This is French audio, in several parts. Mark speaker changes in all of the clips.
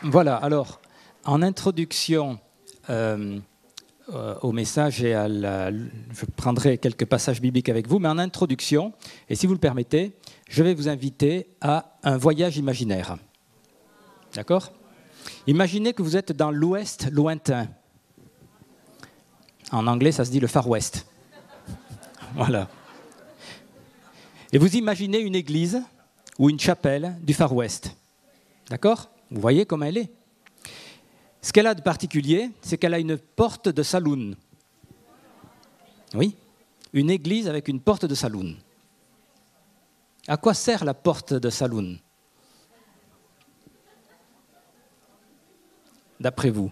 Speaker 1: Voilà, alors, en introduction au message, et je prendrai quelques passages bibliques avec vous, mais en introduction, et si vous le permettez, je vais vous inviter à un voyage imaginaire. D'accord ? Imaginez que vous êtes dans l'Ouest lointain. En anglais, ça se dit le Far West. Voilà. Et vous imaginez une église ou une chapelle du Far West. D'accord ? Vous voyez comment elle est. Ce qu'elle a de particulier, c'est qu'elle a une porte de saloon. Oui, une église avec une porte de saloon. À quoi sert la porte de saloon ? D'après vous,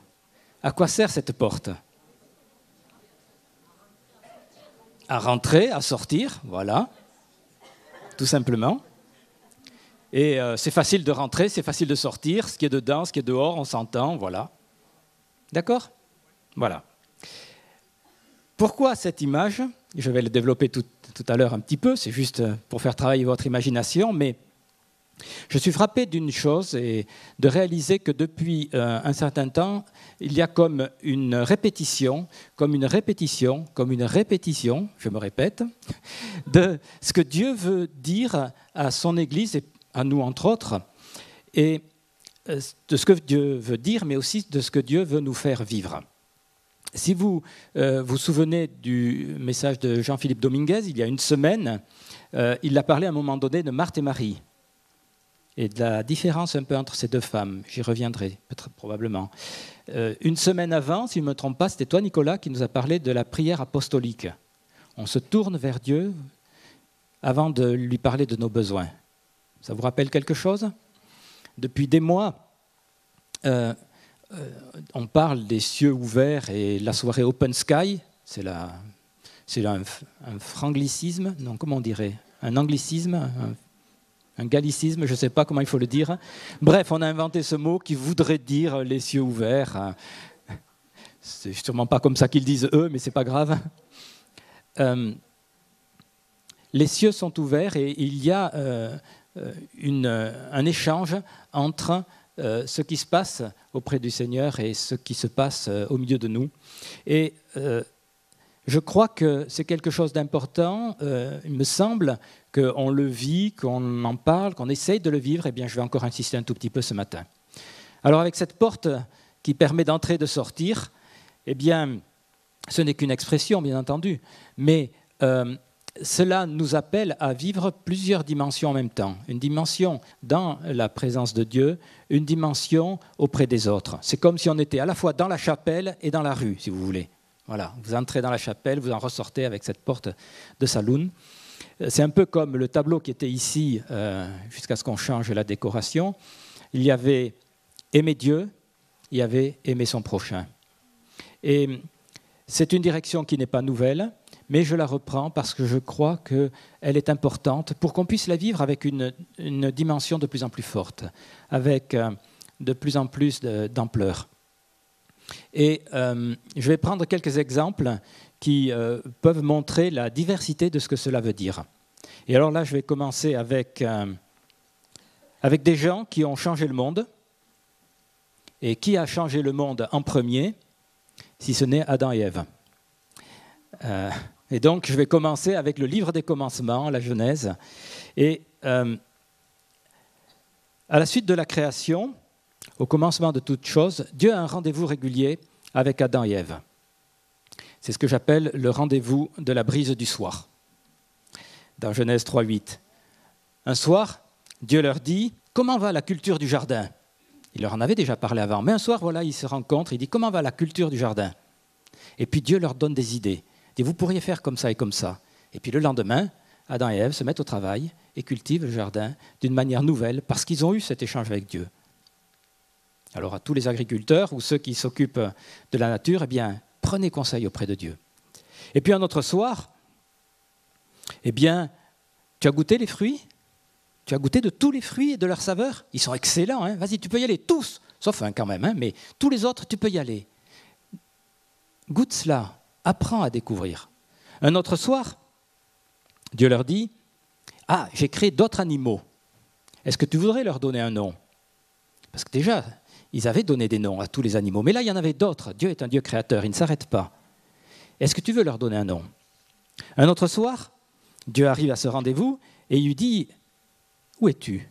Speaker 1: à quoi sert cette porte ? À rentrer, à sortir, voilà, tout simplement. Et c'est facile de rentrer, c'est facile de sortir, ce qui est dedans, ce qui est dehors, on s'entend, voilà. D'accord ? Voilà. Pourquoi cette image ? Je vais le développer tout à l'heure un petit peu, c'est juste pour faire travailler votre imagination, mais je suis frappé d'une chose et de réaliser que depuis un certain temps, il y a comme une répétition, je me répète, de ce que Dieu veut dire à son Église et à nous entre autres, et de ce que Dieu veut dire, mais aussi de ce que Dieu veut nous faire vivre. Si vous vous souvenez du message de Jean-Philippe Dominguez, il y a une semaine, il a parlé à un moment donné de Marthe et Marie, et de la différence un peu entre ces deux femmes. J'y reviendrai, probablement. Une semaine avant, si je ne me trompe pas, c'était toi, Nicolas, qui nous a parlé de la prière apostolique. On se tourne vers Dieu avant de lui parler de nos besoins. Ça vous rappelle quelque chose ? Depuis des mois, on parle des cieux ouverts et la soirée Open Sky, c'est un franglicisme, non, comment on dirait ? Un anglicisme, un gallicisme, je ne sais pas comment il faut le dire. Bref, on a inventé ce mot qui voudrait dire les cieux ouverts. C'est sûrement pas comme ça qu'ils disent eux, mais c'est pas grave. Les cieux sont ouverts et il y a un échange entre ce qui se passe auprès du Seigneur et ce qui se passe au milieu de nous. Et je crois que c'est quelque chose d'important. Il me semble qu'on le vit, qu'on en parle, qu'on essaye de le vivre. Eh bien, je vais encore insister un tout petit peu ce matin. Alors, avec cette porte qui permet d'entrer et de sortir, eh bien, ce n'est qu'une expression, bien entendu, mais cela nous appelle à vivre plusieurs dimensions en même temps. Une dimension dans la présence de Dieu, une dimension auprès des autres. C'est comme si on était à la fois dans la chapelle et dans la rue, si vous voulez. Voilà, vous entrez dans la chapelle, vous en ressortez avec cette porte de saloon. C'est un peu comme le tableau qui était ici, jusqu'à ce qu'on change la décoration. Il y avait aimer Dieu, il y avait aimer son prochain. Et c'est une direction qui n'est pas nouvelle, mais je la reprends parce que je crois qu'elle est importante pour qu'on puisse la vivre avec une dimension de plus en plus forte, avec de plus en plus d'ampleur. Et je vais prendre quelques exemples qui peuvent montrer la diversité de ce que cela veut dire. Et alors là, je vais commencer avec des gens qui ont changé le monde. Et qui a changé le monde en premier, si ce n'est Adam et Ève. Et donc, je vais commencer avec le livre des commencements, la Genèse. Et à la suite de la création, au commencement de toute chose, Dieu a un rendez-vous régulier avec Adam et Ève. C'est ce que j'appelle le rendez-vous de la brise du soir. Dans Genèse 3:8. Un soir, Dieu leur dit « Comment va la culture du jardin ?» Il leur en avait déjà parlé avant. Mais un soir, voilà, ils se rencontrent, il dit « Comment va la culture du jardin ?» Et puis Dieu leur donne des idées. Il dit « Vous pourriez faire comme ça et comme ça. » Et puis le lendemain, Adam et Ève se mettent au travail et cultivent le jardin d'une manière nouvelle parce qu'ils ont eu cet échange avec Dieu. Alors à tous les agriculteurs ou ceux qui s'occupent de la nature, eh bien, prenez conseil auprès de Dieu. Et puis un autre soir, eh bien, tu as goûté les fruits ? Tu as goûté de tous les fruits et de leur saveur ? Ils sont excellents, hein ? Vas-y, tu peux y aller, tous, sauf un quand même, hein, mais tous les autres, tu peux y aller. Goûte cela, apprends à découvrir. Un autre soir, Dieu leur dit, « Ah, j'ai créé d'autres animaux. Est-ce que tu voudrais leur donner un nom ? » Parce que déjà, ils avaient donné des noms à tous les animaux. Mais là, il y en avait d'autres. Dieu est un Dieu créateur, il ne s'arrête pas. Est-ce que tu veux leur donner un nom? Un autre soir, Dieu arrive à ce rendez-vous et il lui dit « Où es-tu?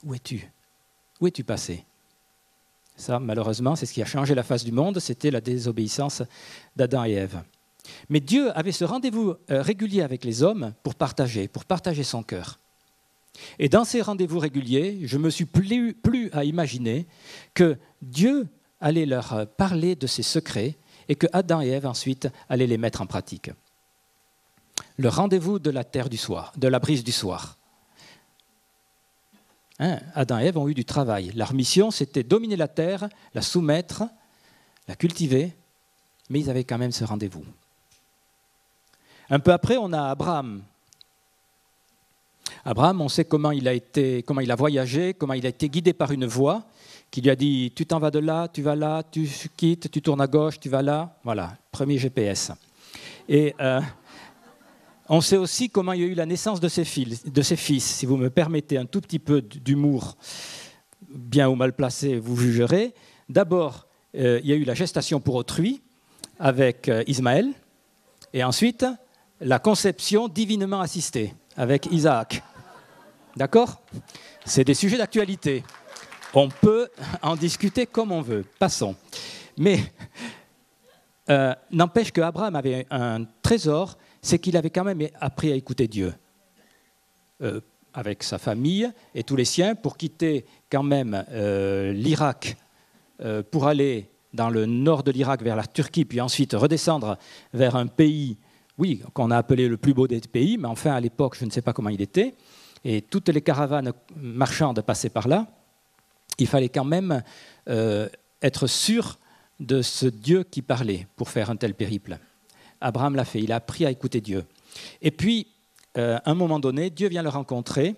Speaker 1: Où es-tu? Où es-tu passé ?» Ça, malheureusement, c'est ce qui a changé la face du monde, c'était la désobéissance d'Adam et Ève. Mais Dieu avait ce rendez-vous régulier avec les hommes pour partager son cœur. Et dans ces rendez-vous réguliers, je me suis plus à imaginer que Dieu allait leur parler de ses secrets et que Adam et Ève ensuite allaient les mettre en pratique. Le rendez-vous de la terre du soir, de la brise du soir. Adam et Ève ont eu du travail. Leur mission, c'était dominer la terre, la soumettre, la cultiver, mais ils avaient quand même ce rendez-vous. Un peu après, on a Abraham. Abraham, on sait comment il a voyagé, comment il a été guidé par une voix qui lui a dit « tu t'en vas de là, tu vas là, tu quittes, tu tournes à gauche, tu vas là ». Voilà, premier GPS. Et on sait aussi comment il y a eu la naissance de ses fils. Si vous me permettez un tout petit peu d'humour, bien ou mal placé, vous jugerez. D'abord, il y a eu la gestation pour autrui avec Ismaël, et ensuite la conception divinement assistée avec Isaac. D'accord? C'est des sujets d'actualité. On peut en discuter comme on veut. Passons. Mais n'empêche qu'Abraham avait un trésor, c'est qu'il avait quand même appris à écouter Dieu. Avec sa famille et tous les siens, pour quitter quand même l'Irak, pour aller dans le nord de l'Irak vers la Turquie, puis ensuite redescendre vers un pays, oui, qu'on a appelé le plus beau des pays, mais enfin à l'époque, je ne sais pas comment il était, et toutes les caravanes marchandes passaient par là. Il fallait quand même être sûr de ce Dieu qui parlait pour faire un tel périple. Abraham l'a fait, il a appris à écouter Dieu. Et puis, à un moment donné, Dieu vient le rencontrer,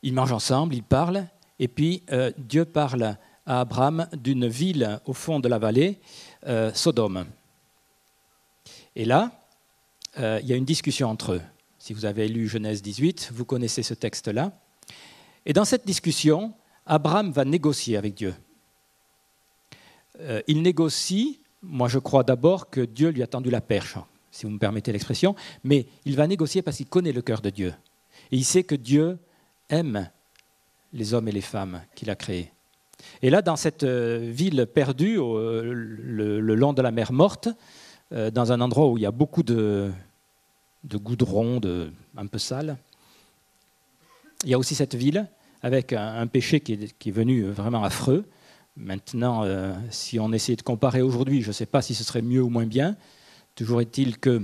Speaker 1: ils mangent ensemble, ils parlent, et puis Dieu parle à Abraham d'une ville au fond de la vallée, Sodome. Et là, il y a une discussion entre eux. Si vous avez lu Genèse 18, vous connaissez ce texte-là. Et dans cette discussion, Abraham va négocier avec Dieu. Il négocie, moi je crois d'abord que Dieu lui a tendu la perche, si vous me permettez l'expression, mais il va négocier parce qu'il connaît le cœur de Dieu. Et il sait que Dieu aime les hommes et les femmes qu'il a créés. Et là, dans cette ville perdue, le long de la mer Morte, dans un endroit où il y a beaucoup de goudron, un peu sale, il y a aussi cette ville avec un péché qui est venu vraiment affreux. Maintenant, si on essayait de comparer aujourd'hui, je ne sais pas si ce serait mieux ou moins bien. Toujours est-il que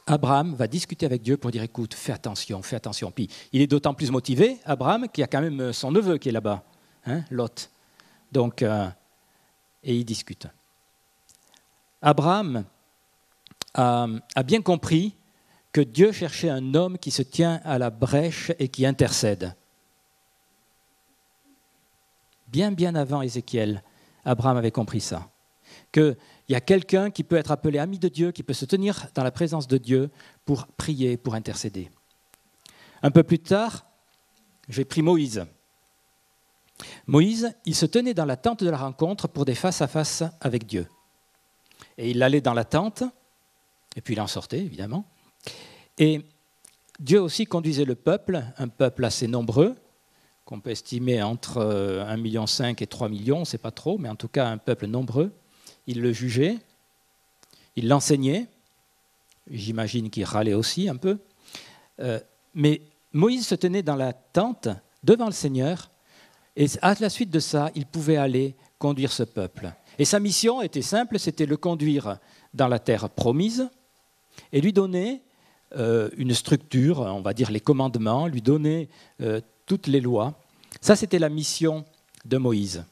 Speaker 1: Abraham va discuter avec Dieu pour dire « écoute, fais attention, fais attention ». Puis il est d'autant plus motivé, Abraham, qu'il y a quand même son neveu qui est là-bas, Lot. Donc, et ils discutent. Abraham a bien compris que Dieu cherchait un homme qui se tient à la brèche et qui intercède. Bien avant Ézéchiel, Abraham avait compris ça. Qu'il y a quelqu'un qui peut être appelé ami de Dieu, qui peut se tenir dans la présence de Dieu pour prier, pour intercéder. Un peu plus tard, j'ai pris Moïse. Moïse, il se tenait dans la tente de la rencontre pour des face-à-face avec Dieu. Et il allait dans la tente, et puis il en sortait, évidemment. Et Dieu aussi conduisait le peuple, un peuple assez nombreux, qu'on peut estimer entre 1,5 million et 3 millions, on ne sait pas trop, mais en tout cas un peuple nombreux. Il le jugeait, il l'enseignait, j'imagine qu'il râlait aussi un peu. Mais Moïse se tenait dans la tente devant le Seigneur, et à la suite de ça, il pouvait aller conduire ce peuple. Et sa mission était simple, c'était le conduire dans la terre promise et lui donner une structure, on va dire les commandements, lui donner toutes les lois. Ça, c'était la mission de Moïse.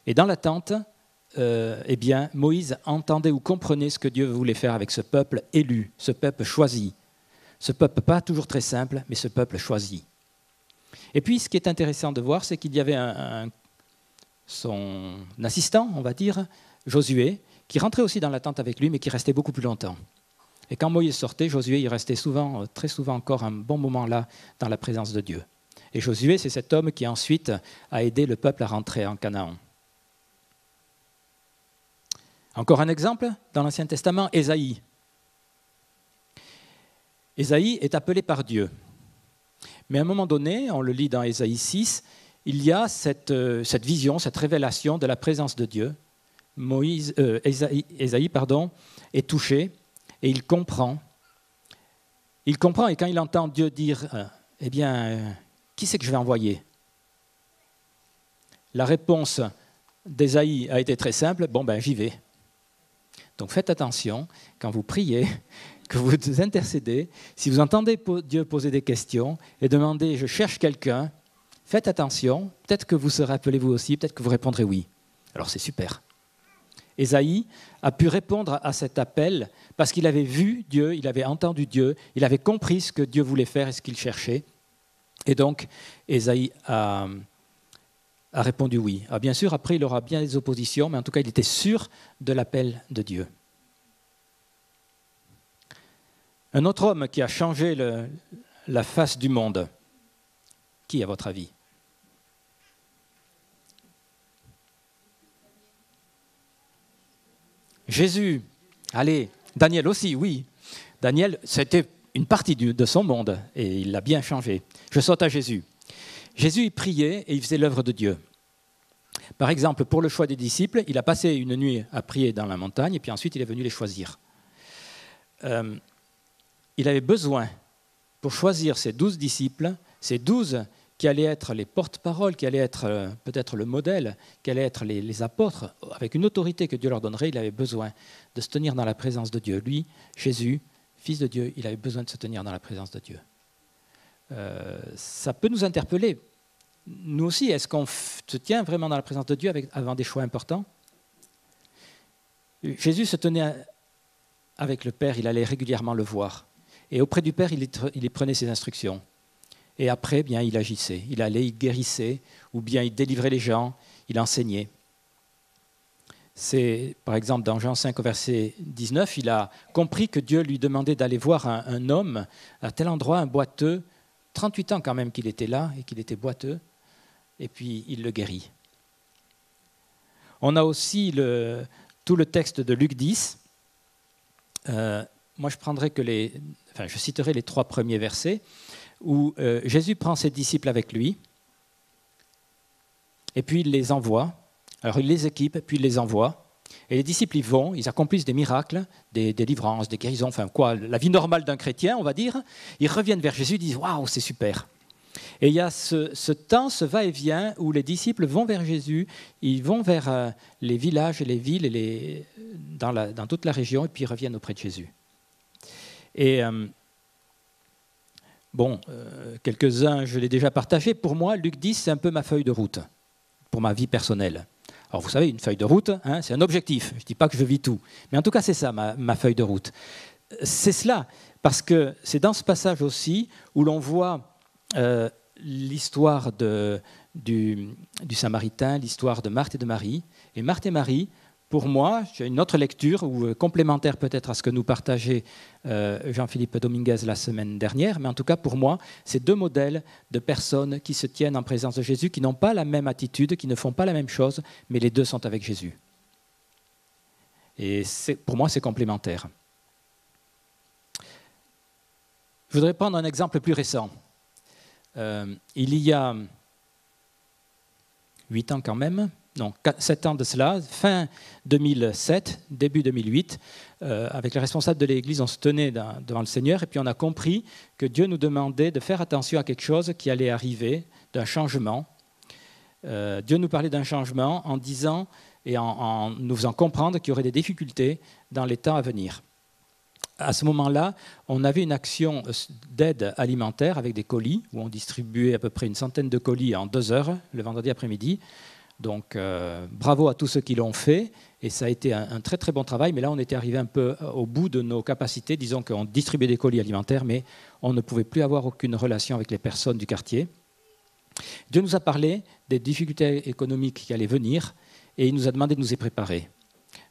Speaker 1: Et dans la tente, eh bien, Moïse entendait ou comprenait ce que Dieu voulait faire avec ce peuple élu, ce peuple choisi. Ce peuple pas toujours très simple, mais ce peuple choisi. Et puis, ce qui est intéressant de voir, c'est qu'il y avait son assistant, on va dire, Josué, qui rentrait aussi dans la tente avec lui, mais qui restait beaucoup plus longtemps. Et quand Moïse sortait, Josué, il restait souvent, très souvent encore un bon moment là, dans la présence de Dieu. Et Josué, c'est cet homme qui ensuite a aidé le peuple à rentrer en Canaan. Encore un exemple dans l'Ancien Testament, Ésaïe. Ésaïe est appelé par Dieu. Mais à un moment donné, on le lit dans Ésaïe 6, il y a cette vision, cette révélation de la présence de Dieu. Ésaïe est touché et il comprend. Il comprend et quand il entend Dieu dire « Eh bien, qui c'est que je vais envoyer ?» La réponse d'Ésaïe a été très simple, « Bon, ben j'y vais. » Donc faites attention, quand vous priez, que vous intercédez, si vous entendez Dieu poser des questions et demander « Je cherche quelqu'un », faites attention, peut-être que vous serez appelé vous aussi, peut-être que vous répondrez « Oui ». Alors c'est super. Ésaïe a pu répondre à cet appel parce qu'il avait vu Dieu, il avait entendu Dieu, il avait compris ce que Dieu voulait faire et ce qu'il cherchait. Et donc, Ésaïe a répondu oui. Alors bien sûr, après, il aura bien des oppositions, mais en tout cas, il était sûr de l'appel de Dieu. Un autre homme qui a changé la face du monde, qui, à votre avis ? Jésus. Allez, Daniel aussi, oui. Daniel, c'était une partie de son monde et il l'a bien changé. Je saute à Jésus. Jésus, il priait et il faisait l'œuvre de Dieu. Par exemple, pour le choix des disciples, il a passé une nuit à prier dans la montagne et puis ensuite il est venu les choisir. Il avait besoin, pour choisir ses 12 disciples, ces 12 qui allaient être les porte-paroles, qui allaient être peut-être le modèle, qui allaient être les apôtres, avec une autorité que Dieu leur donnerait, il avait besoin de se tenir dans la présence de Dieu. Lui, Jésus, Fils de Dieu, il avait besoin de se tenir dans la présence de Dieu. Ça peut nous interpeller. Nous aussi, est-ce qu'on se tient vraiment dans la présence de Dieu avant des choix importants ? Jésus se tenait avec le Père, il allait régulièrement le voir. Et auprès du Père, il prenait ses instructions. Et après, bien, il agissait. Il allait, il guérissait, ou bien il délivrait les gens, il enseignait. C'est, par exemple, dans Jean 5, au verset 19, il a compris que Dieu lui demandait d'aller voir un homme à tel endroit, un boiteux, 38 ans quand même qu'il était là et qu'il était boiteux, et puis il le guérit. On a aussi tout le texte de Luc 10. Moi, je citerai les 3 premiers versets, où Jésus prend ses disciples avec lui, et puis il les envoie. Alors il les équipe, puis il les envoie. Et les disciples y vont, ils accomplissent des miracles, des délivrances, des guérisons, enfin quoi, la vie normale d'un chrétien, on va dire. Ils reviennent vers Jésus, ils disent « Waouh, c'est super !» Et il y a ce temps, ce va-et-vient, où les disciples vont vers Jésus, ils vont vers les villages et les villes, dans toute la région, et puis ils reviennent auprès de Jésus. Et quelques-uns, je l'ai déjà partagé. Pour moi, Luc 10, c'est un peu ma feuille de route, pour ma vie personnelle. Alors vous savez, une feuille de route, c'est un objectif. Je ne dis pas que je vis tout. Mais en tout cas, c'est ça, ma feuille de route. C'est cela, parce que c'est dans ce passage aussi où l'on voit l'histoire du Samaritain, l'histoire de Marthe et de Marie. Et Marthe et Marie, pour moi, j'ai une autre lecture, ou complémentaire peut-être à ce que nous partageait Jean-Philippe Dominguez la semaine dernière, mais en tout cas pour moi, c'est 2 modèles de personnes qui se tiennent en présence de Jésus, qui n'ont pas la même attitude, qui ne font pas la même chose, mais les 2 sont avec Jésus. Et pour moi, c'est complémentaire. Je voudrais prendre un exemple plus récent. Il y a 8 ans quand même, non, 7 ans de cela, fin 2007, début 2008, avec les responsables de l'Église, on se tenait devant le Seigneur et puis on a compris que Dieu nous demandait de faire attention à quelque chose qui allait arriver, d'un changement. Dieu nous parlait d'un changement en disant et en nous faisant comprendre qu'il y aurait des difficultés dans les temps à venir. À ce moment-là, on avait une action d'aide alimentaire avec des colis, où on distribuait à peu près une centaine de colis en 2 heures, le vendredi après-midi. Donc, bravo à tous ceux qui l'ont fait, et ça a été un très très bon travail, mais là on était arrivé un peu au bout de nos capacités, disons qu'on distribuait des colis alimentaires, mais on ne pouvait plus avoir aucune relation avec les personnes du quartier. Dieu nous a parlé des difficultés économiques qui allaient venir, et il nous a demandé de nous y préparer.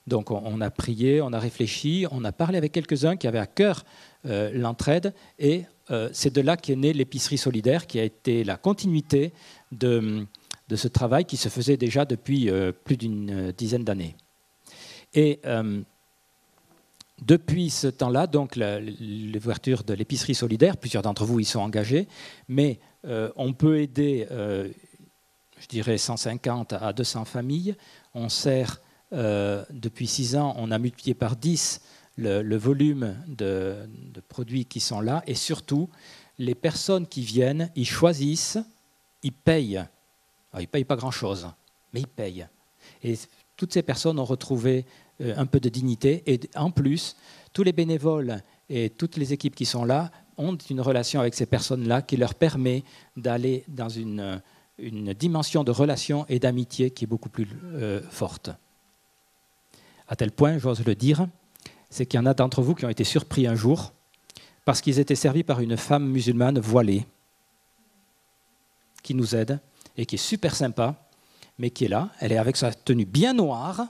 Speaker 1: Donc on a prié, on a réfléchi, on a parlé avec quelques-uns qui avaient à cœur l'entraide. Et c'est de là qu'est née l'épicerie solidaire, qui a été la continuité de ce travail qui se faisait déjà depuis plus d'une dizaine d'années. Et depuis ce temps-là, donc l'ouverture de l'épicerie solidaire, plusieurs d'entre vous y sont engagés, mais on peut aider, je dirais, 150 à 200 familles. On sert, depuis 6 ans, on a multiplié par 10 le volume de produits qui sont là, et surtout, les personnes qui viennent, ils choisissent, ils payent. Alors, ils ne payent pas grand-chose, mais ils payent. Et toutes ces personnes ont retrouvé un peu de dignité. Et en plus, tous les bénévoles et toutes les équipes qui sont là ont une relation avec ces personnes-là qui leur permet d'aller dans une dimension de relation et d'amitié qui est beaucoup plus forte. À tel point, j'ose le dire, c'est qu'il y en a d'entre vous qui ont été surpris un jour parce qu'ils étaient servis par une femme musulmane voilée qui nous aide et qui est super sympa, mais qui est là. Elle est avec sa tenue bien noire.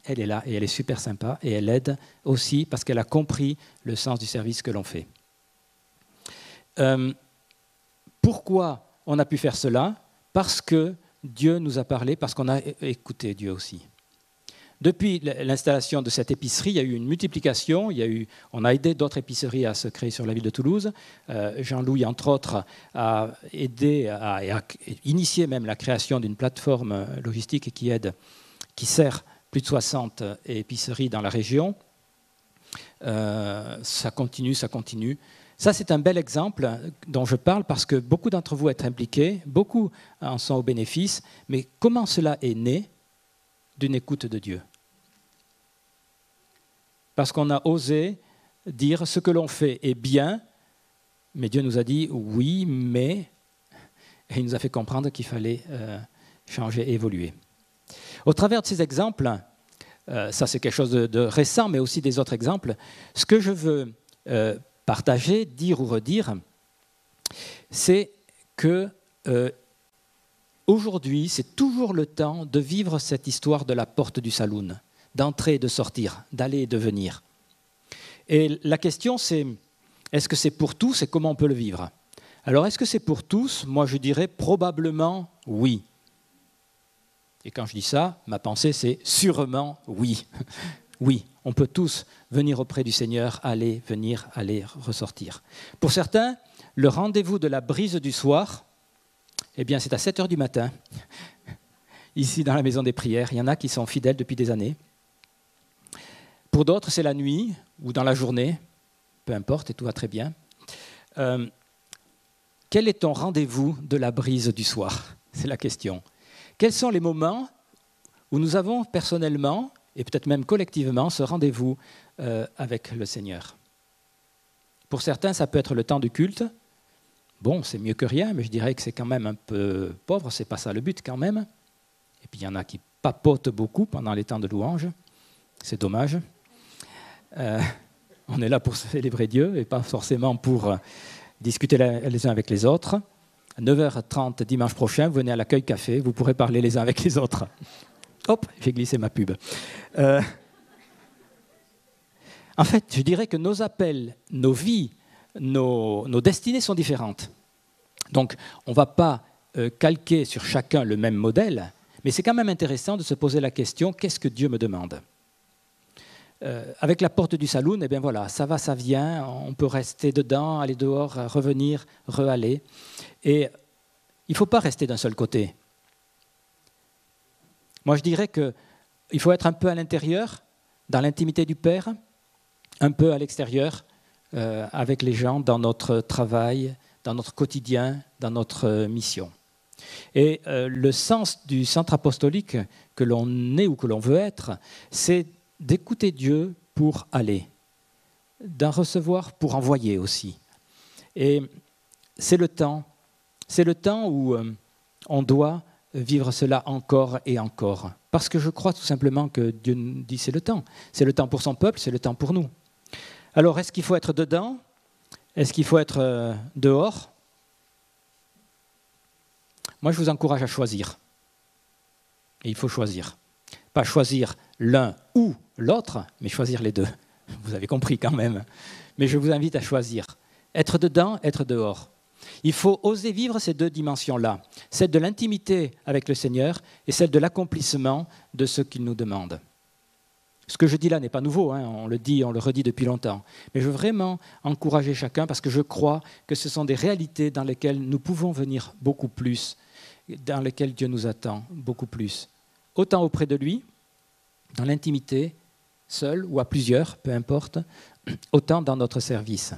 Speaker 1: Elle est là et elle est super sympa et elle aide aussi parce qu'elle a compris le sens du service que l'on fait. Pourquoi on a pu faire cela? Parce que Dieu nous a parlé, parce qu'on a écouté Dieu aussi. Depuis l'installation de cette épicerie, il y a eu une multiplication. On a aidé d'autres épiceries à se créer sur la ville de Toulouse. Jean-Louis, entre autres, a aidé, a initié même la création d'une plateforme logistique qui sert plus de 60 épiceries dans la région. Ça continue, ça continue. Ça, c'est un bel exemple dont je parle parce que beaucoup d'entre vous êtes impliqués, beaucoup en sont au bénéfice, mais comment cela est né d'une écoute de Dieu? Parce qu'on a osé dire ce que l'on fait est bien, mais Dieu nous a dit oui, mais, et il nous a fait comprendre qu'il fallait changer et évoluer. Au travers de ces exemples, ça c'est quelque chose de récent, mais aussi des autres exemples, ce que je veux partager, dire ou redire, c'est que aujourd'hui, c'est toujours le temps de vivre cette histoire de la porte du saloon, d'entrer et de sortir, d'aller et de venir. Et la question c'est, est-ce que c'est pour tous et comment on peut le vivre? Alors est-ce que c'est pour tous? Moi je dirais probablement oui. Et quand je dis ça, ma pensée c'est sûrement oui. Oui, on peut tous venir auprès du Seigneur, aller, venir, aller, ressortir. Pour certains, le rendez-vous de la brise du soir, eh bien, c'est à 7 heures du matin, ici dans la maison des prières. Il y en a qui sont fidèles depuis des années. Pour d'autres, c'est la nuit ou dans la journée, peu importe, et tout va très bien. Quel est ton rendez-vous de la brise du soir? C'est la question. Quels sont les moments où nous avons personnellement, et peut-être même collectivement, ce rendez-vous avec le Seigneur? Pour certains, ça peut être le temps du culte. Bon, c'est mieux que rien, mais je dirais que c'est quand même un peu pauvre, c'est pas ça le but quand même. Et puis il y en a qui papotent beaucoup pendant les temps de louange, c'est dommage. On est là pour célébrer Dieu et pas forcément pour discuter les uns avec les autres. À 9h30 dimanche prochain, vous venez à l'accueil café, vous pourrez parler les uns avec les autres. Hop, j'ai glissé ma pub. En fait, je dirais que nos appels, nos vies, nos destinées sont différentes. Donc, on ne va pas calquer sur chacun le même modèle, mais c'est quand même intéressant de se poser la question, qu'est-ce que Dieu me demande? Avec la porte du saloon, eh bien voilà, ça va, ça vient, on peut rester dedans, aller dehors, revenir, re-aller. Et il ne faut pas rester d'un seul côté. Moi, je dirais qu'il faut être un peu à l'intérieur, dans l'intimité du Père, un peu à l'extérieur, avec les gens, dans notre travail, dans notre quotidien, dans notre mission. Et le sens du centre apostolique que l'on est ou que l'on veut être, c'est d'écouter Dieu pour aller, d'en recevoir pour envoyer aussi. Et c'est le temps où on doit vivre cela encore et encore. Parce que je crois tout simplement que Dieu nous dit c'est le temps. C'est le temps pour son peuple, c'est le temps pour nous. Alors, est-ce qu'il faut être dedans? Est-ce qu'il faut être dehors? Moi, je vous encourage à choisir. Et il faut choisir. Pas choisir l'un ou l'autre, mais choisir les deux. Vous avez compris quand même. Mais je vous invite à choisir. Être dedans, être dehors. Il faut oser vivre ces deux dimensions-là, celle de l'intimité avec le Seigneur et celle de l'accomplissement de ce qu'il nous demande. Ce que je dis là n'est pas nouveau, hein, on le dit, on le redit depuis longtemps. Mais je veux vraiment encourager chacun parce que je crois que ce sont des réalités dans lesquelles nous pouvons venir beaucoup plus, dans lesquelles Dieu nous attend beaucoup plus. Autant auprès de lui, dans l'intimité, seul ou à plusieurs, peu importe, autant dans notre service.